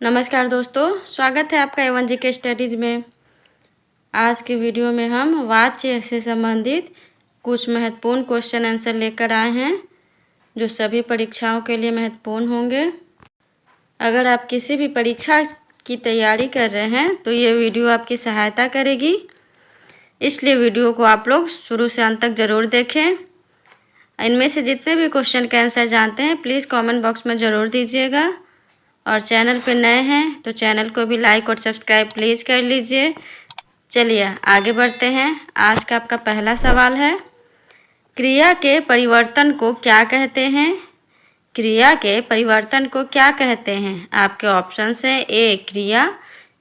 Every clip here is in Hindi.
नमस्कार दोस्तों, स्वागत है आपका एवन जीके स्टडीज़ में। आज की वीडियो में हम वाच्य से संबंधित कुछ महत्वपूर्ण क्वेश्चन आंसर लेकर आए हैं जो सभी परीक्षाओं के लिए महत्वपूर्ण होंगे। अगर आप किसी भी परीक्षा की तैयारी कर रहे हैं तो ये वीडियो आपकी सहायता करेगी, इसलिए वीडियो को आप लोग शुरू से अंत तक ज़रूर देखें। इनमें से जितने भी क्वेश्चन के आंसर जानते हैं प्लीज़ कमेंट बॉक्स में ज़रूर दीजिएगा, और चैनल पर नए हैं तो चैनल को भी लाइक और सब्सक्राइब प्लीज़ कर लीजिए। चलिए आगे बढ़ते हैं। आज का आपका पहला सवाल है, क्रिया के परिवर्तन को क्या कहते हैं? क्रिया के परिवर्तन को क्या कहते हैं? आपके ऑप्शन है ए क्रिया,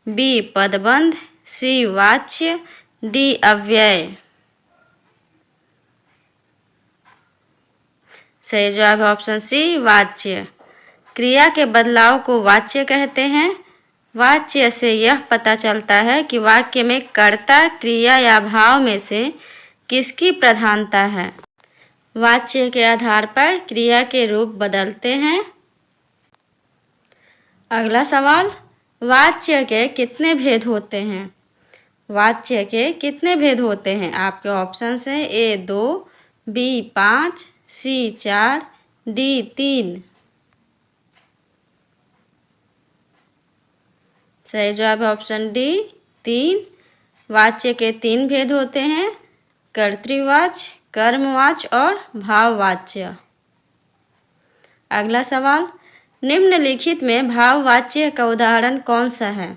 बी पदबंध, सी वाच्य, डी अव्यय। सही जवाब है ऑप्शन सी वाच्य। क्रिया के बदलाव को वाच्य कहते हैं। वाच्य से यह पता चलता है कि वाक्य में कर्ता, क्रिया या भाव में से किसकी प्रधानता है। वाच्य के आधार पर क्रिया के रूप बदलते हैं। अगला सवाल, वाच्य के कितने भेद होते हैं? वाच्य के कितने भेद होते हैं? आपके ऑप्शन है ए 2, बी 5, सी 4, डी 3। सही जवाब है ऑप्शन डी 3। वाच्य के 3 भेद होते हैं, कर्तृवाच्य, कर्मवाच्य और भाववाच्य। अगला सवाल, निम्नलिखित में भाववाच्य का उदाहरण कौन सा है?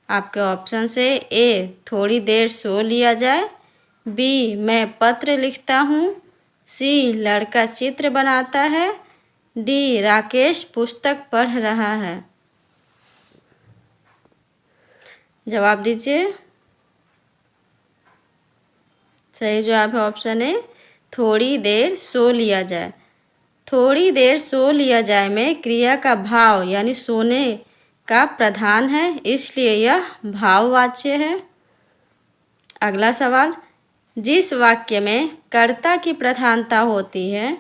आपके ऑप्शन से ए थोड़ी देर सो लिया जाए, बी मैं पत्र लिखता हूँ, सी लड़का चित्र बनाता है, डी राकेश पुस्तक पढ़ रहा है। जवाब दीजिए। सही जवाब है ऑप्शन ए थोड़ी देर सो लिया जाए। थोड़ी देर सो लिया जाए में क्रिया का भाव यानी सोने का प्रधान है, इसलिए यह भाववाच्य है। अगला सवाल, जिस वाक्य में कर्ता की प्रधानता होती है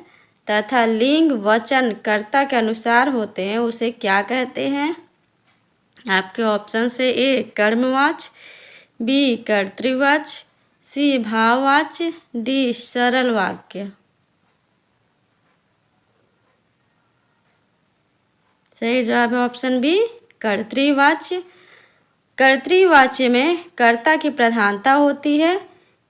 तथा लिंग वचन कर्ता के अनुसार होते हैं उसे क्या कहते हैं? आपके ऑप्शन से ए कर्मवाच्य, बी कर्तृवाच्य, सी भाववाच्य, डी सरल वाक्य। सही जवाब है ऑप्शन बी कर्तृवाच्य। कर्तृवाच्य में कर्ता की प्रधानता होती है।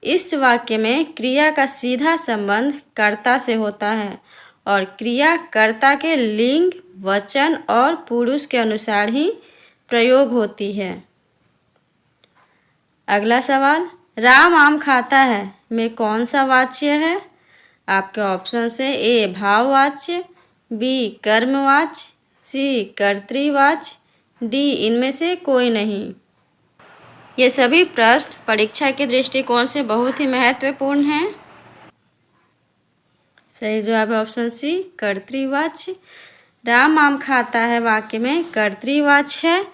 इस वाक्य में क्रिया का सीधा संबंध कर्ता से होता है और क्रिया कर्ता के लिंग, वचन और पुरुष के अनुसार ही प्रयोग होती है। अगला सवाल, राम आम खाता है में कौन सा वाच्य है? आपके ऑप्शन से ए भाववाच्य, बी कर्मवाच्य, सी कर्तृवाच्य, डी इनमें से कोई नहीं। ये सभी प्रश्न परीक्षा के दृष्टिकोण से बहुत ही महत्वपूर्ण हैं। सही जवाब है ऑप्शन सी कर्तृवाच्य। राम आम खाता है वाक्य में कर्तृवाच्य है,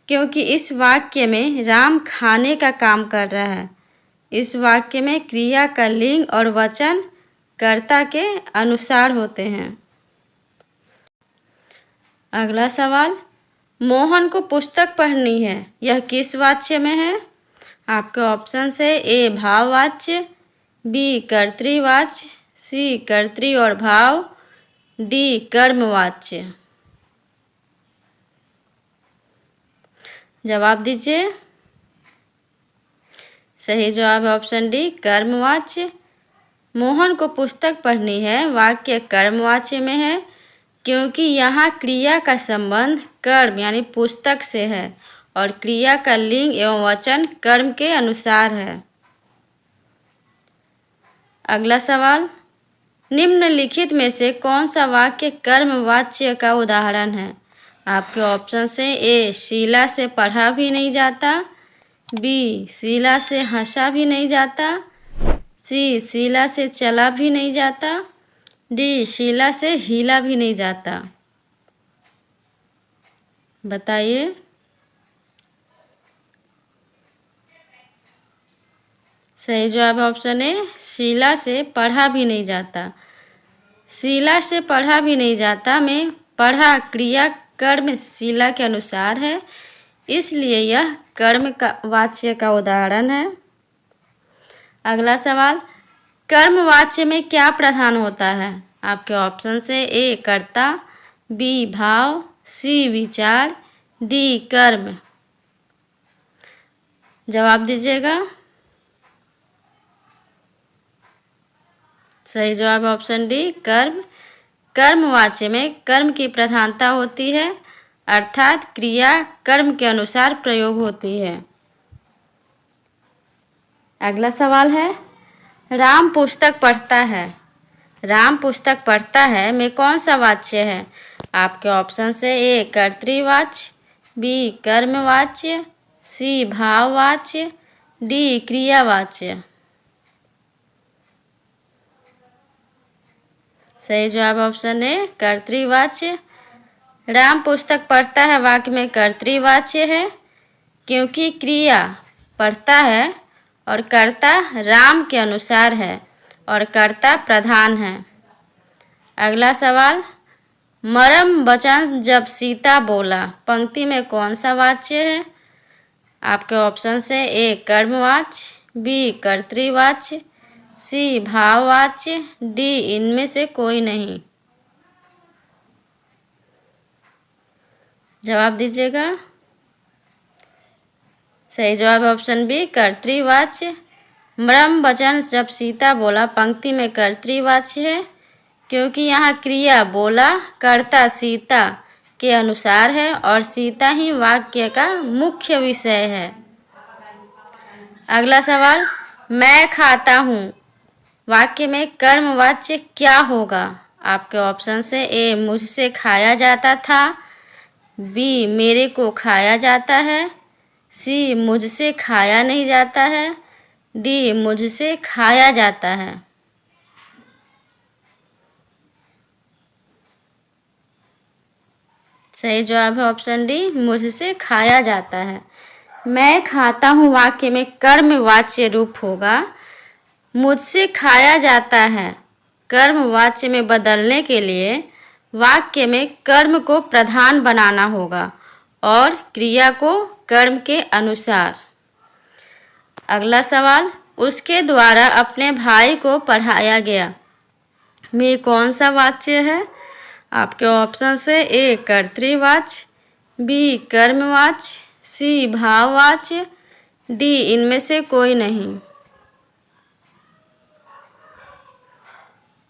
क्योंकि इस वाक्य में राम खाने का काम कर रहा है। इस वाक्य में क्रिया का लिंग और वचन कर्ता के अनुसार होते हैं। अगला सवाल, मोहन को पुस्तक पढ़नी है, यह किस वाच्य में है? आपके ऑप्शन से ए भाववाच्य, बी कर्तृवाच्य, सी कर्तृ और भाव, डी कर्मवाच्य। जवाब दीजिए। सही जवाब है ऑप्शन डी कर्मवाच्य। मोहन को पुस्तक पढ़नी है वाक्य कर्मवाच्य में है, क्योंकि यहाँ क्रिया का संबंध कर्म यानी पुस्तक से है और क्रिया का लिंग एवं वचन कर्म के अनुसार है। अगला सवाल, निम्नलिखित में से कौन सा वाक्य कर्मवाच्य का उदाहरण है? आपके ऑप्शन से ए शीला से पढ़ा भी नहीं जाता, बी शीला से हंसा भी नहीं जाता, सी शीला से चला भी नहीं जाता, डी शीला से हिला भी नहीं जाता। बताइए। सही जवाब है ऑप्शन ए शीला से पढ़ा भी नहीं जाता। शीला से पढ़ा भी नहीं जाता में पढ़ा क्रिया कर्मशिला के अनुसार है, इसलिए यह कर्म का वाच्य का उदाहरण है। अगला सवाल, कर्मवाच्य में क्या प्रधान होता है? आपके ऑप्शन से ए कर्ता, बी भाव, सी विचार, डी कर्म। जवाब दीजिएगा। सही जवाब ऑप्शन डी कर्म। कर्मवाच्य में कर्म की प्रधानता होती है, अर्थात क्रिया कर्म के अनुसार प्रयोग होती है। अगला सवाल है, राम पुस्तक पढ़ता है। राम पुस्तक पढ़ता है में कौन सा वाच्य है? आपके ऑप्शन से ए कर्तृवाच्य, बी कर्मवाच्य, सी भाववाच्य, डी क्रियावाच्य। सही जवाब ऑप्शन ए कर्तृवाच्य। राम पुस्तक पढ़ता है वाक्य में कर्तृवाच्य है, क्योंकि क्रिया पढ़ता है और कर्ता राम के अनुसार है और कर्ता प्रधान है। अगला सवाल, मरम वचन जब सीता बोला पंक्ति में कौन सा वाच्य है? आपके ऑप्शन से ए कर्मवाच्य, बी कर्तृवाच्य, सी भाववाच्य, डी इनमें से कोई नहीं। जवाब दीजिएगा। सही जवाब ऑप्शन बी कर्तृवाच्य। मरम वचन जब सीता बोला पंक्ति में कर्तृवाच्य है, क्योंकि यहाँ क्रिया बोला कर्ता सीता के अनुसार है और सीता ही वाक्य का मुख्य विषय है। अगला सवाल, मैं खाता हूँ वाक्य में कर्मवाच्य क्या होगा? आपके ऑप्शन से ए मुझसे खाया जाता था, बी मेरे को खाया जाता है, सी मुझसे खाया नहीं जाता है, डी मुझसे खाया जाता है। सही जवाब है ऑप्शन डी मुझसे खाया जाता है। मैं खाता हूँ वाक्य में कर्मवाच्य रूप होगा। मुझसे खाया जाता है कर्मवाच्य में बदलने के लिए वाक्य में कर्म को प्रधान बनाना होगा और क्रिया को कर्म के अनुसार। अगला सवाल, उसके द्वारा अपने भाई को पढ़ाया गया में कौन सा वाच्य है? आपके ऑप्शन से ए कर्तृवाच्य, बी कर्मवाच्य, सी भाववाच्य, डी इनमें से कोई नहीं।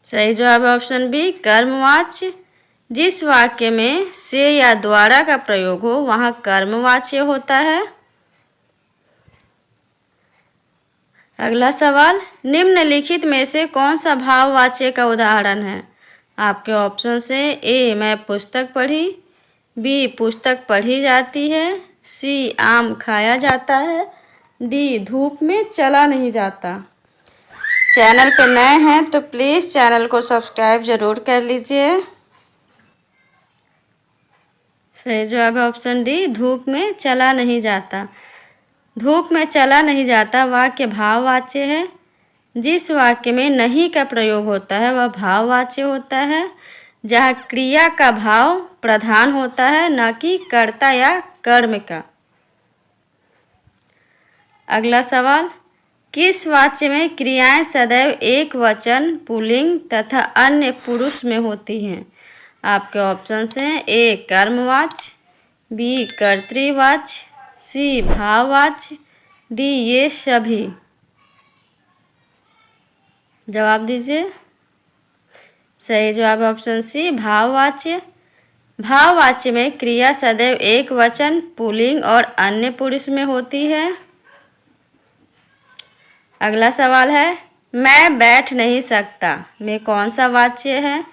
सही जवाब ऑप्शन बी कर्मवाच्य। जिस वाक्य में से या द्वारा का प्रयोग हो वहाँ कर्मवाच्य होता है। अगला सवाल, निम्नलिखित में से कौन सा भाववाच्य का उदाहरण है? आपके ऑप्शन से ए मैं पुस्तक पढ़ी, बी पुस्तक पढ़ी जाती है, सी आम खाया जाता है, डी धूप में चला नहीं जाता। चैनल पे नए हैं तो प्लीज़ चैनल को सब्सक्राइब ज़रूर कर लीजिए। सही जवाब ऑप्शन डी धूप में चला नहीं जाता। धूप में चला नहीं जाता वाक्य भाववाच्य है। जिस वाक्य में नहीं का प्रयोग होता है वह भाववाच्य होता है, जहाँ क्रिया का भाव प्रधान होता है, न कि कर्ता या कर्म का। अगला सवाल, किस वाच्य में क्रियाएं सदैव एक वचन पुल्लिंग तथा अन्य पुरुष में होती हैं? आपके ऑप्शन से ए कर्मवाच्य, बी कर्तृवाच्य, सी भाववाच्य, डी ये सभी। जवाब दीजिए। सही जवाब ऑप्शन सी भाववाच्य। भाववाच्य में क्रिया सदैव एक वचन पुल्लिंग और अन्य पुरुष में होती है। अगला सवाल है, मैं बैठ नहीं सकता में कौन सा वाच्य है?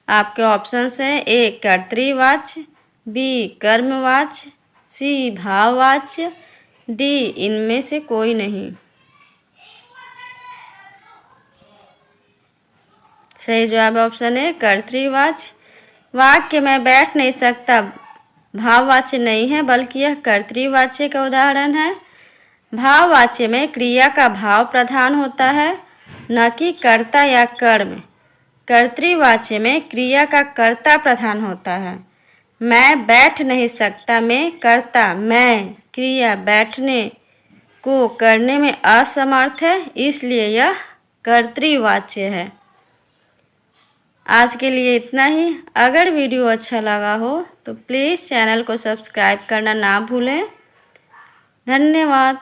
आपके ऑप्शन से ए कर्तृवाच्य, बी कर्मवाच्य, सी भाववाच्य, डी इनमें से कोई नहीं। सही जवाब ऑप्शन ए कर्तृवाच्य। वाक्य में बैठ नहीं सकता भाववाच्य नहीं है, बल्कि यह कर्तृवाच्य का उदाहरण है। भाववाच्य में क्रिया का भाव प्रधान होता है, न कि कर्ता या कर्म। कर्तृवाच्य में क्रिया का कर्ता प्रधान होता है। मैं बैठ नहीं सकता में कर्ता मैं क्रिया बैठने को करने में असमर्थ है, इसलिए यह कर्तृवाच्य है। आज के लिए इतना ही। अगर वीडियो अच्छा लगा हो तो प्लीज़ चैनल को सब्सक्राइब करना ना भूलें। धन्यवाद।